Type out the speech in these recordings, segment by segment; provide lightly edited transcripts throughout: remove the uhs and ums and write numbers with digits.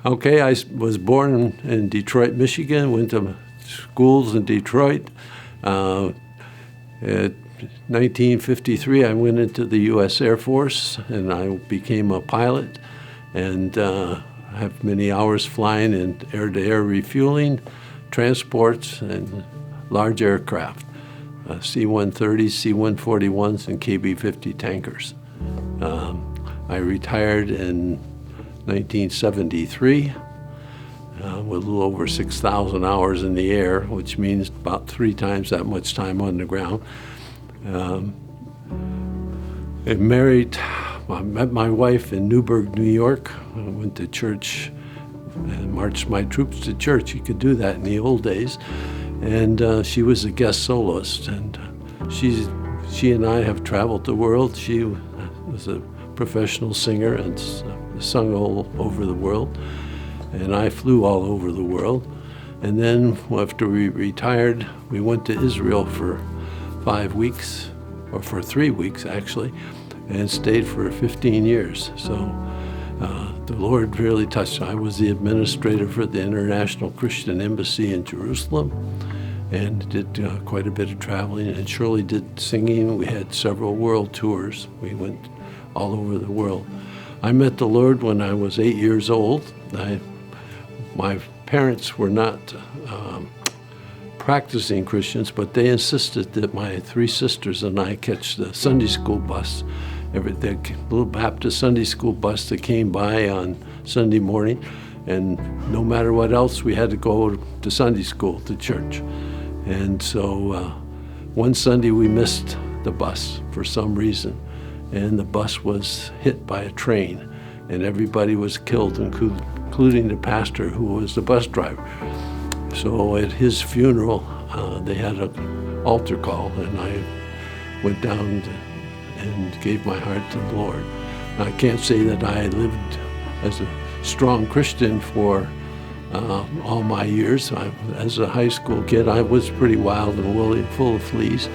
Okay, was born in Detroit, Michigan, went to schools in Detroit. In 1953, I went into the U.S. Air Force, and I became a pilot, and have many hours flying in air-to-air refueling, transports, and large aircraft, C-130s, C-141s, and KB-50 tankers. I retired in 1973 with a little over 6,000 hours in the air, which means about 3 times that much time on the ground. I met my wife in Newburgh, New York. I went to church and marched my troops to church. You could do that in the old days. And she was a guest soloist, and she and I have traveled the world. She was a professional singer and sung all over the world, and I flew all over the world. And then after we retired, we went to Israel for 5 weeks, or for 3 weeks actually, and stayed for 15 years. So the Lord really touched. I was the administrator for the International Christian Embassy in Jerusalem, and did quite a bit of traveling, and Shirley did singing. We had several world tours. We went all over the world. I met the Lord when I was 8 years old. My parents were not practicing Christians, but they insisted that my 3 sisters and I catch the Sunday school bus, the little Baptist Sunday school bus that came by on Sunday morning, and no matter what else, we had to go to Sunday school, to church. And so one Sunday we missed the bus for some reason, and the bus was hit by a train, and everybody was killed, including the pastor, who was the bus driver. So at his funeral, they had an altar call, and I went down and gave my heart to the Lord. I can't say that I lived as a strong Christian for all my years. As a high school kid, I was pretty wild and woolly, full of fleas.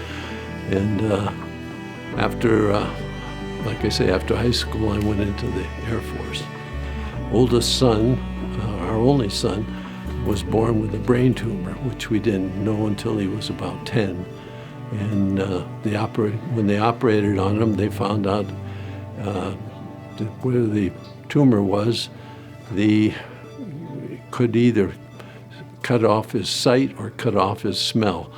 And like I say, after high school, I went into the Air Force. Oldest son, our only son, was born with a brain tumor, which we didn't know until he was about 10. And when they operated on him, they found out where the tumor was. Could either cut off his sight or cut off his smell.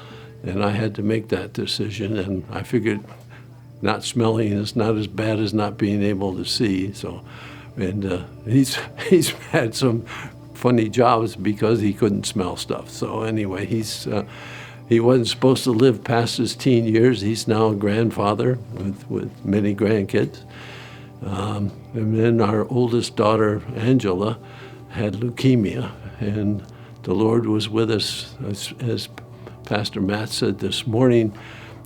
And I had to make that decision, and I figured not smelling is not as bad as not being able to see. So, and he's had some funny jobs because he couldn't smell stuff. So anyway, he wasn't supposed to live past his teen years. He's now a grandfather with many grandkids. And then our oldest daughter, Angela, had leukemia, and the Lord was with us. As Pastor Matt said this morning,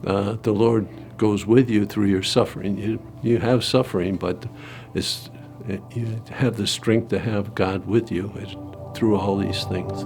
the Lord goes with you through your suffering. You have suffering, but you have the strength to have God with you through all these things.